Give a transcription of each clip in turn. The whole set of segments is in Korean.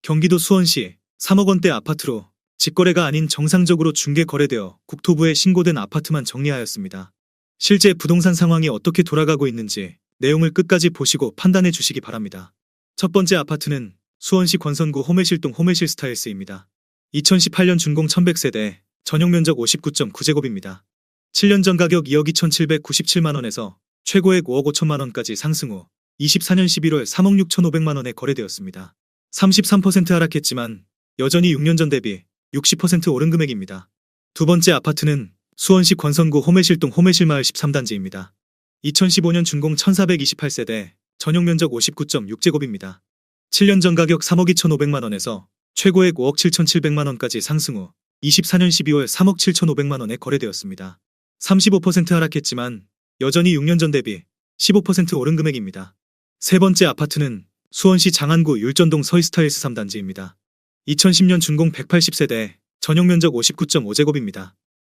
경기도 수원시 3억 원대 아파트로 직거래가 아닌 정상적으로 중개 거래되어 국토부에 신고된 아파트만 정리하였습니다. 실제 부동산 상황이 어떻게 돌아가고 있는지 내용을 끝까지 보시고 판단해 주시기 바랍니다. 첫 번째 아파트는 수원시 권선구 호매실동 호매실스타일스입니다. 2018년 준공 1100세대, 전용면적 59.9제곱입니다. 7년 전 가격 2억 2,797만원에서 최고액 5억 5천만원까지 상승 후 24년 11월 3억 6,500만원에 거래되었습니다. 33% 하락했지만 여전히 6년 전 대비 60% 오른 금액입니다. 두 번째 아파트는 수원시 권선구 호매실동 호매실마을 13단지입니다. 2015년 준공 1428세대, 전용면적 59.6제곱입니다. 7년 전 가격 3억 2,500만원에서 최고액 5억 7,700만원까지 상승 후 24년 12월 3억 7,500만원에 거래되었습니다. 35% 하락했지만 여전히 6년 전 대비 15% 오른 금액입니다. 세 번째 아파트는 수원시 장안구 율전동 서희스타일스 3단지입니다. 2010년 준공 180세대, 전용면적 59.5제곱입니다.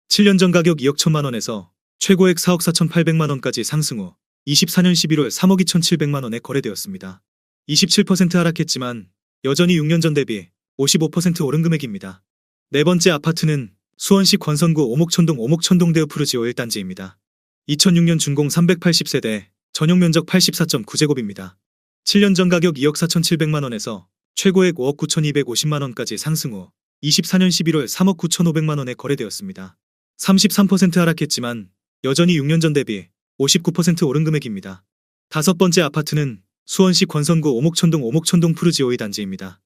7년 전 가격 2억 1천만원에서 최고액 4억 4,800만원까지 상승 후 24년 11월 3억 2,700만원에 거래되었습니다. 27% 하락했지만 여전히 6년 전 대비 55% 오른 금액입니다. 네 번째 아파트는 수원시 권선구 오목천동 오목천동대우 푸르지오 1단지입니다. 2006년 준공 380세대, 전용면적 84.9제곱입니다. 7년 전 가격 2억 4,700만원에서 최고액 5억 9,250만원까지 상승 후 24년 11월 3억 9,500만원에 거래되었습니다. 33% 하락했지만 여전히 6년 전 대비 59% 오른 금액입니다. 다섯 번째 아파트는 수원시 권선구 오목천동 오목천동 푸르지오 2단지입니다.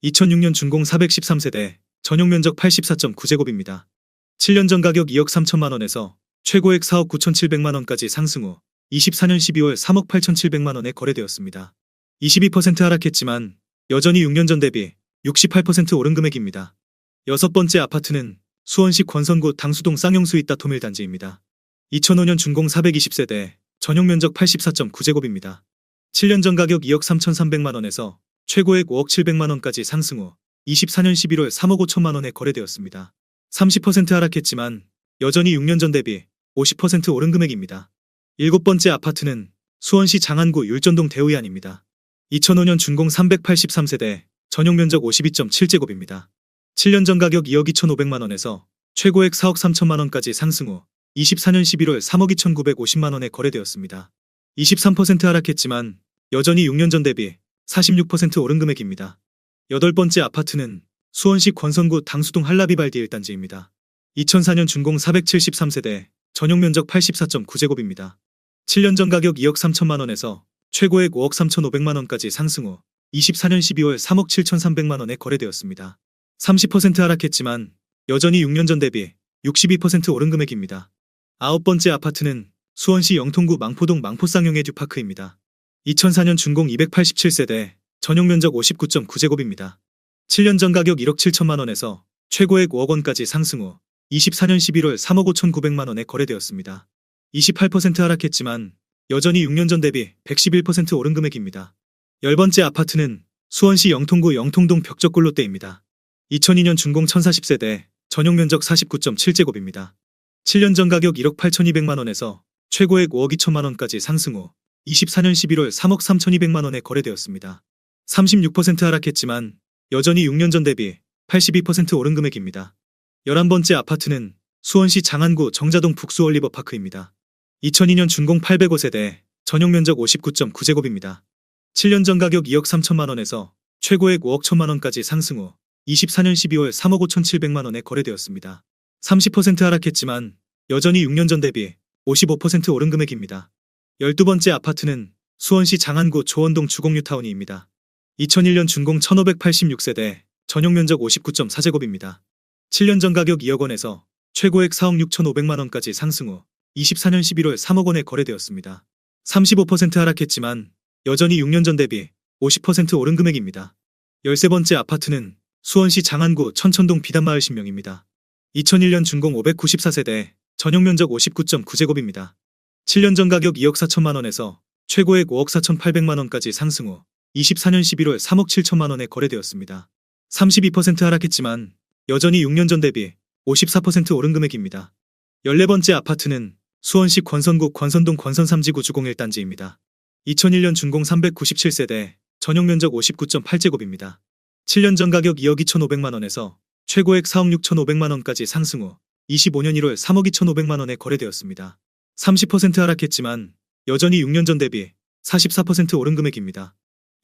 2006년 준공 413세대, 전용면적 84.9제곱입니다. 7년 전 가격 2억 3천만원에서 최고액 4억 9,700만원까지 상승 후 24년 12월 3억 8,700만원에 거래되었습니다. 22% 하락했지만 여전히 6년 전 대비 68% 오른 금액입니다. 여섯 번째 아파트는 수원시 권선구 당수동 쌍용수이따 토밀단지입니다. 2005년 준공 420세대, 전용면적 84.9제곱입니다. 7년 전 가격 2억 3,300만원에서 최고액 5억 700만원까지 상승 후 24년 11월 3억 5천만원에 거래되었습니다. 30% 하락했지만 여전히 6년 전 대비 50% 오른 금액입니다. 일곱 번째 아파트는 수원시 장안구 율전동 대우이안입니다. 2005년 준공 383세대, 전용면적 52.7제곱입니다. 7년 전 가격 2억 2,500만원에서 최고액 4억 3천만원까지 상승 후 24년 11월 3억 2,950만원에 거래되었습니다. 23% 하락했지만 여전히 6년 전 대비 46% 오른 금액입니다. 여덟 번째 아파트는 수원시 권선구 당수동 한라비발디 1단지입니다. 2004년 준공 473세대, 전용면적 84.9제곱입니다. 7년 전 가격 2억 3천만원에서 최고액 5억 3,500만원까지 상승 후 24년 12월 3억 7,300만원에 거래되었습니다. 30% 하락했지만 여전히 6년 전 대비 62% 오른 금액입니다. 아홉 번째 아파트는 수원시 영통구 망포동 망포쌍용의 듀파크입니다. 2004년 준공 287세대, 전용면적 59.9제곱입니다. 7년 전 가격 1억 7천만원에서 최고액 5억 원까지 상승 후 24년 11월 3억 5,900만원에 거래되었습니다. 28% 하락했지만 여전히 6년 전 대비 111% 오른 금액입니다. 열 번째 아파트는 수원시 영통구 영통동 벽적골로떼입니다. 2002년 준공 1040세대, 전용면적 49.7제곱입니다. 7년 전 가격 1억 8,200만원에서 최고액 5억 2천만원까지 상승 후 24년 11월 3억 3,200만원에 거래되었습니다. 36% 하락했지만 여전히 6년 전 대비 82% 오른 금액입니다. 11번째 아파트는 수원시 장안구 정자동 북수올리버파크입니다. 2002년 준공 805세대, 전용면적 59.9제곱입니다. 7년 전 가격 2억 3천만원에서 최고액 5억 1천만원까지 상승 후 24년 12월 3억 5,700만원에 거래되었습니다. 30% 하락했지만 여전히 6년 전 대비 55% 오른 금액입니다. 12번째 아파트는 수원시 장안구 조원동 주공뉴타운이입니다. 2001년 준공 1586세대, 전용면적 59.4제곱입니다. 7년 전 가격 2억 원에서 최고액 4억 6,500만원까지 상승 후 24년 11월 3억 원에 거래되었습니다. 35% 하락했지만 여전히 6년 전 대비 50% 오른 금액입니다. 13번째 아파트는 수원시 장안구 천천동 비단마을 신명입니다. 2001년 준공 594세대, 전용면적 59.9제곱입니다. 7년 전 가격 2억 4천만원에서 최고액 5억 4,800만원까지 상승 후 24년 11월 3억 7천만원에 거래되었습니다. 32% 하락했지만 여전히 6년 전 대비 54% 오른 금액입니다. 14번째 아파트는 수원시 권선구 권선동 권선 3지구 주공 1단지입니다. 2001년 준공 397세대, 전용면적 59.8제곱입니다. 7년 전 가격 2억 2,500만 원에서 최고액 4억 6,500만 원까지 상승 후 25년 1월 3억 2,500만 원에 거래되었습니다. 30% 하락했지만 여전히 6년 전 대비 44% 오른 금액입니다.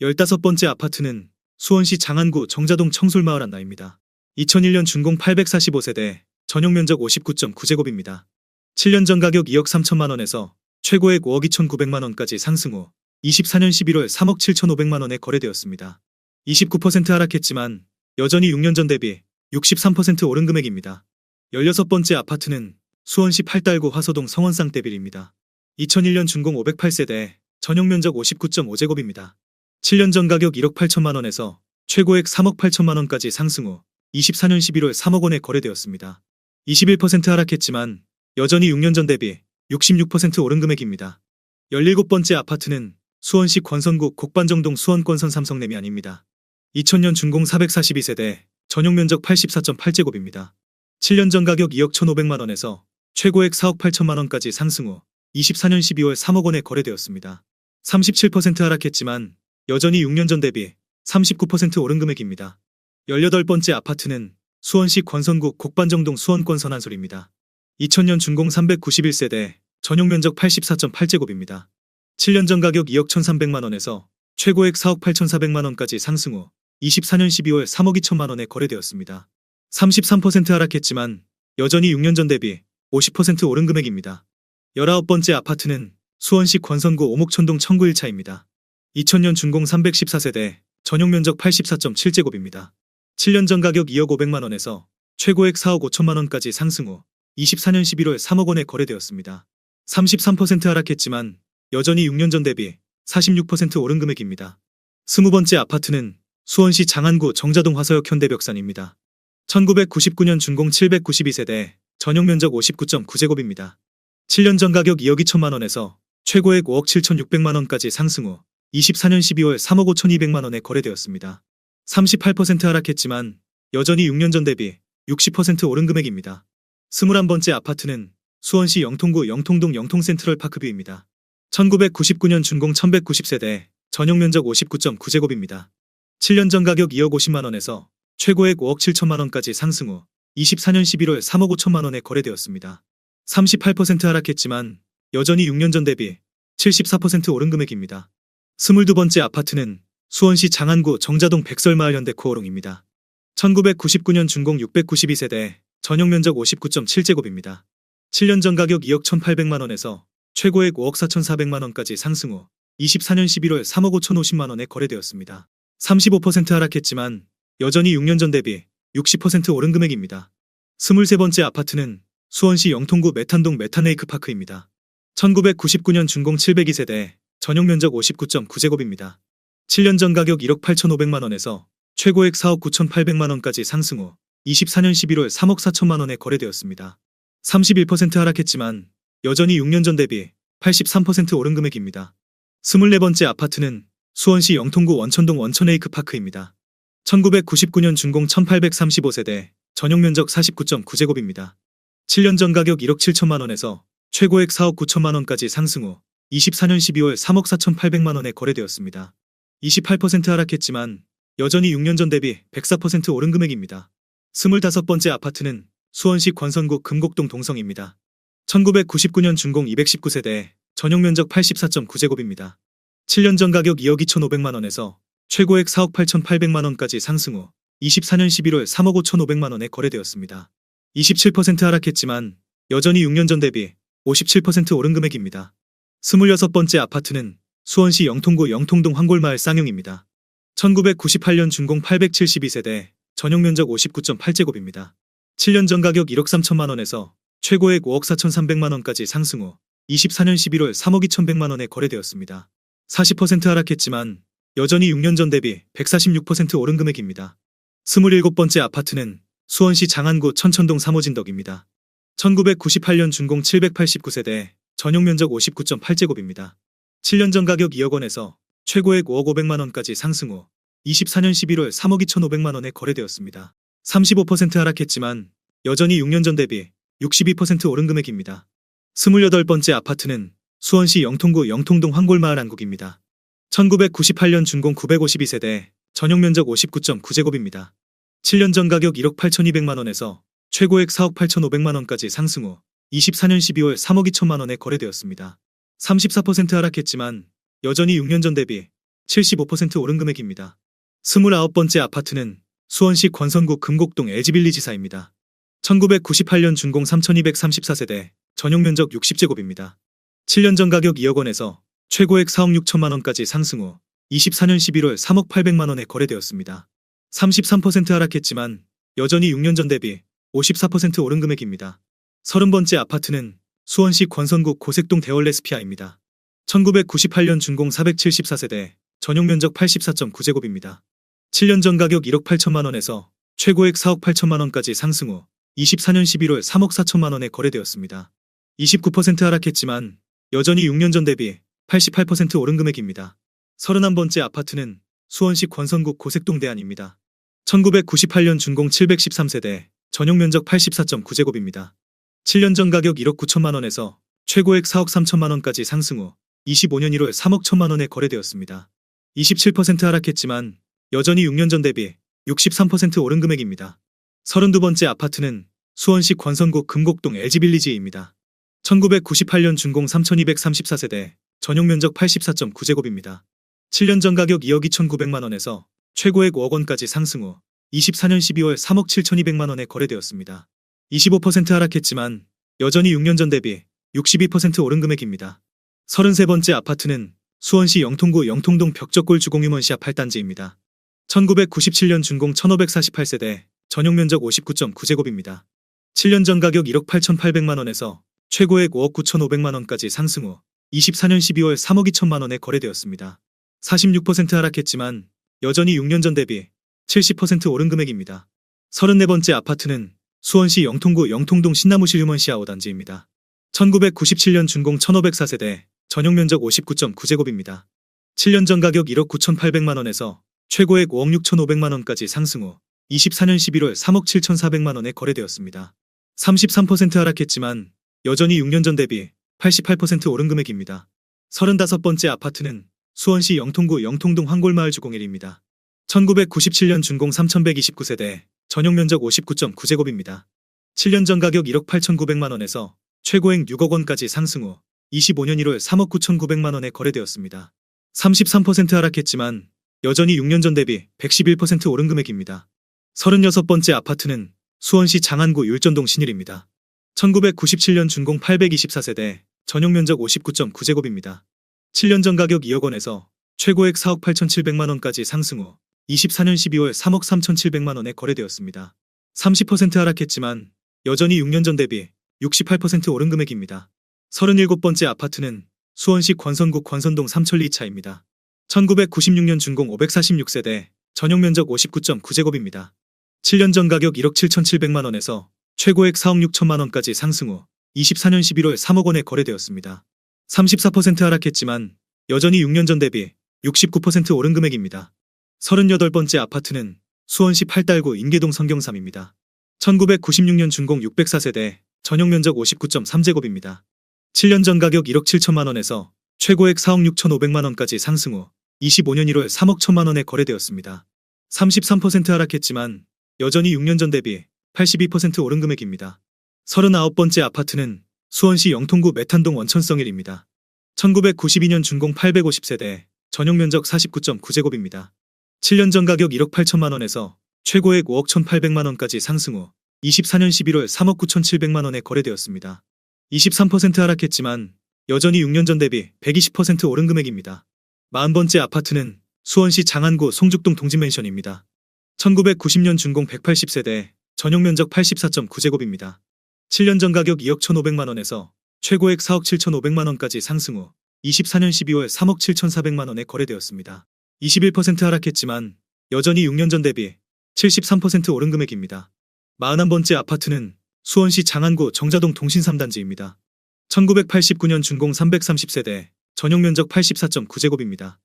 15번째 아파트는 수원시 장안구 정자동 청솔마을 한나입니다. 2001년 준공 845세대, 전용 면적 59.9제곱입니다. 7년 전 가격 2억 3천만 원에서 최고액 5억 2,900만 원까지 상승 후 24년 11월 3억 7,500만 원에 거래되었습니다. 29% 하락했지만 여전히 6년 전 대비 63% 오른 금액입니다. 16번째 아파트는 수원시 팔달구 화서동 성원쌍떼빌입니다. 2001년 준공 508세대, 전용 면적 59.5제곱입니다. 7년 전 가격 1억 8천만 원에서 최고액 3억 8천만 원까지 상승 후 24년 11월 3억 원에 거래되었습니다. 21% 하락했지만 여전히 6년 전 대비 66% 오른 금액입니다. 17번째 아파트는 수원시 권선구 곡반정동 수원권선 삼성레미안입니다. 2000년 준공 442세대, 전용 면적 84.8제곱입니다. 7년 전 가격 2억 1,500만 원에서 최고액 4억 8천만 원까지 상승 후 24년 12월 3억 원에 거래되었습니다. 37% 하락했지만 여전히 6년 전 대비 39% 오른 금액입니다. 18번째 아파트는 수원시 권선구 곡반정동 수원권선 한솔입니다. 2000년 준공 391세대, 전용 면적 84.8제곱입니다. 7년 전 가격 2억 1,300만 원에서 최고액 4억 8,400만 원까지 상승 후 24년 12월 3억 2천만 원에 거래되었습니다. 33% 하락했지만 여전히 6년 전 대비 50% 오른 금액입니다. 19번째 아파트는 수원시 권선구 오목천동 청구 1차입니다. 2000년 준공 314세대, 전용 면적 84.7제곱입니다. 7년 전 가격 2억 500만 원에서 최고액 4억 5천만 원까지 상승 후 24년 11월 3억 원에 거래되었습니다. 33% 하락했지만 여전히 6년 전 대비 46% 오른 금액입니다. 20번째 아파트는 수원시 장안구 정자동 화서역 현대벽산입니다. 1999년 준공 792세대, 전용 면적 59.9제곱입니다. 7년 전 가격 2억 2천만 원에서 최고액 5억 7,600만 원까지 상승 후 24년 12월 3억 5,200만 원에 거래되었습니다. 38% 하락했지만 여전히 6년 전 대비 60% 오른 금액입니다. 21번째 아파트는 수원시 영통구 영통동 영통센트럴파크뷰입니다. 1999년 준공 1190세대, 전용 면적 59.9제곱입니다. 7년 전 가격 2억 50만 원에서 최고액 5억 7천만 원까지 상승 후 24년 11월 3억 5천만 원에 거래되었습니다. 38% 하락했지만 여전히 6년 전 대비 74% 오른 금액입니다. 22번째 아파트는 수원시 장안구 정자동 백설마을 현대코어롱입니다. 1999년 준공 692세대, 전용 면적 59.7제곱입니다. 7년 전 가격 2억 1,800만 원에서 최고액 5억 4,400만 원까지 상승 후 24년 11월 3억 5,050만 원에 거래되었습니다. 35% 하락했지만 여전히 6년 전 대비 60% 오른 금액입니다. 23번째 아파트는 수원시 영통구 메탄동 메타네이크파크입니다. 1999년 준공 702세대, 전용 면적 59.9제곱입니다. 7년 전 가격 1억 8,500만 원에서 최고액 4억 9,800만 원까지 상승 후 24년 11월 3억 4천만 원에 거래되었습니다. 31% 하락했지만 여전히 6년 전 대비 83% 오른 금액입니다. 24번째 아파트는 수원시 영통구 원천동 원천에이크파크입니다. 1999년 준공 1835세대, 전용 면적 49.9제곱입니다. 7년 전 가격 1억 7천만 원에서 최고액 4억 9천만 원까지 상승 후 24년 12월 3억 4,800만 원에 거래되었습니다. 28% 하락했지만 여전히 6년 전 대비 104% 오른 금액입니다. 25번째 아파트는 수원시 권선구 금곡동 동성입니다. 1999년 준공 219세대, 전용 면적 84.9제곱입니다. 7년 전 가격 2억 2,500만 원에서 최고액 4억 8,800만 원까지 상승 후 24년 11월 3억 5,500만 원에 거래되었습니다. 27% 하락했지만 여전히 6년 전 대비 57% 오른 금액입니다. 26번째 아파트는 수원시 영통구 영통동 황골마을 쌍용입니다. 1998년 준공 872세대, 전용 면적 59.8제곱입니다. 7년 전 가격 1억 3천만 원에서 최고액 5억 4,300만 원까지 상승 후 24년 11월 3억 2,100만 원에 거래되었습니다. 40% 하락했지만 여전히 6년 전 대비 146% 오른 금액입니다. 27번째 아파트는 수원시 장안구 천천동 3호진덕입니다. 1998년 준공 789세대, 전용 면적 59.8제곱입니다. 7년 전 가격 2억 원에서 최고액 5억 500만 원까지 상승 후 24년 11월 3억 2,500만 원에 거래되었습니다. 35% 하락했지만 여전히 6년 전 대비 62% 오른 금액입니다. 28번째 아파트는 수원시 영통구 영통동 황골마을 한국입니다. 1998년 준공 952세대, 전용 면적 59.9제곱입니다. 7년 전 가격 1억 8,200만 원에서 최고액 4억 8,500만 원까지 상승 후 24년 12월 3억 2천만 원에 거래되었습니다. 34% 하락했지만 여전히 6년 전 대비 75% 오른 금액입니다. 29번째 아파트는 수원시 권선구 금곡동 LG빌리지사입니다. 1998년 준공 3,234세대, 전용 면적 60제곱입니다. 7년 전 가격 2억 원에서 최고액 4억 6천만 원까지 상승 후 24년 11월 3억 800만 원에 거래되었습니다. 33% 하락했지만 여전히 6년 전 대비 54% 오른 금액입니다. 30번째 아파트는 수원시 권선구 고색동 대월레스피아입니다. 1998년 준공 474세대, 전용 면적 84.9제곱입니다. 7년 전 가격 1억 8천만 원에서 최고액 4억 8천만 원까지 상승 후 24년 11월 3억 4천만 원에 거래되었습니다. 29% 하락했지만 여전히 6년 전 대비 88% 오른 금액입니다. 31번째 아파트는 수원시 권선구 고색동 대안입니다. 1998년 준공 713세대, 전용 면적 84.9제곱입니다. 7년 전 가격 1억 9천만 원에서 최고액 4억 3천만 원까지 상승 후 25년 1월 3억 1천만 원에 거래되었습니다. 27% 하락했지만 여전히 6년 전 대비 63% 오른 금액입니다. 32번째 아파트는 수원시 권선구 금곡동 LG빌리지입니다. 1998년 준공 3,234세대, 전용 면적 84.9제곱입니다. 7년 전 가격 2억 2,900만 원에서 최고액 5억 원까지 상승 후 24년 12월 3억 7,200만 원에 거래되었습니다. 25% 하락했지만 여전히 6년 전 대비 62% 오른 금액입니다. 33번째 아파트는 수원시 영통구 영통동 벽적골 주공유먼 시합 8단지입니다. 1997년 준공 1,548세대, 전용 면적 59.9제곱입니다. 7년 전 가격 1억 8,800만 원에서 최고액 5억 9,500만 원까지 상승 후 24년 12월 3억 2천만 원에 거래되었습니다. 46% 하락했지만 여전히 6년 전 대비 70% 오른 금액입니다. 34번째 아파트는 수원시 영통구 영통동 신나무실 휴먼시아 5단지입니다. 1997년 준공 1,504세대, 전용 면적 59.9제곱입니다. 7년 전 가격 1억 9,800만 원에서 최고액 5억 6,500만 원까지 상승 후 24년 11월 3억 7,400만 원에 거래되었습니다. 33% 하락했지만 여전히 6년 전 대비 88% 오른 금액입니다. 35번째 아파트는 수원시 영통구 영통동 황골마을 주공일입니다. 1997년 준공 3,129세대, 전용 면적 59.9제곱입니다. 7년 전 가격 1억 8,900만 원에서 최고액 6억 원까지 상승 후 25년 1월 3억 9,900만 원에 거래되었습니다. 33% 하락했지만 여전히 6년 전 대비 111% 오른 금액입니다. 36번째 아파트는 수원시 장안구 율전동 신일입니다. 1997년 준공 824세대, 전용 면적 59.9제곱입니다. 7년 전 가격 2억 원에서 최고액 4억 8,700만 원까지 상승 후 24년 12월 3억 3,700만 원에 거래되었습니다. 30% 하락했지만 여전히 6년 전 대비 68% 오른 금액입니다. 37번째 아파트는 수원시 권선구 권선동 삼천리 2차입니다. 1996년 준공 546세대, 전용 면적 59.9제곱입니다. 7년 전 가격 1억 7,700만 원에서 최고액 4억 6천만 원까지 상승 후 24년 11월 3억 원에 거래되었습니다. 34% 하락했지만 여전히 6년 전 대비 69% 오른 금액입니다. 38번째 아파트는 수원시 팔달구 인계동 성경삼입니다. 1996년 준공 604세대, 전용 면적 59.3제곱입니다. 7년 전 가격 1억 7천만 원에서 최고액 4억 6,500만 원까지 상승 후 25년 1월 3억 1천만 원에 거래되었습니다. 33% 하락했지만 여전히 6년 전 대비 82% 오른 금액입니다. 39번째 아파트는 수원시 영통구 메탄동 원천성일입니다. 1992년 준공 850세대, 전용 면적 49.9제곱입니다. 7년 전 가격 1억 8천만 원에서 최고액 5억 1,800만 원까지 상승 후 24년 11월 3억 9,700만 원에 거래되었습니다. 23% 하락했지만 여전히 6년 전 대비 120% 오른 금액입니다. 40번째 아파트는 수원시 장안구 송죽동 동진맨션입니다. 1990년 준공 180세대, 전용 면적 84.9제곱입니다. 7년 전 가격 2억 1,500만 원에서 최고액 4억 7,500만 원까지 상승 후 24년 12월 3억 7,400만 원에 거래되었습니다. 21% 하락했지만 여전히 6년 전 대비 73% 오른 금액입니다. 41번째 아파트는 수원시 장안구 정자동 동신 3단지입니다. 1989년 준공 330세대, 전용 면적 84.9제곱입니다.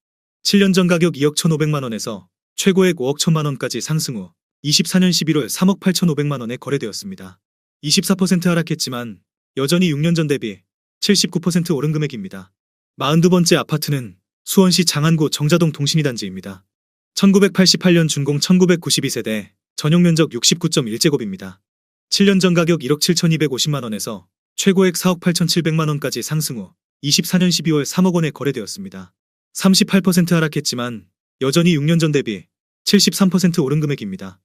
7년 전 가격 2억 1,500만 원에서 최고액 5억 1천만 원까지 상승 후 24년 11월 3억 8,500만 원에 거래되었습니다. 24% 하락했지만 여전히 6년 전 대비 79% 오른 금액입니다. 42번째 아파트는 수원시 장안구 정자동 동신이 단지입니다. 1988년 준공 1992세대, 전용 면적 69.1제곱입니다. 7년 전 가격 1억 7,250만 원에서 최고액 4억 8,700만 원까지 상승 후 24년 12월 3억 원에 거래되었습니다. 38% 하락했지만 여전히 6년 전 대비 73% 오른 금액입니다.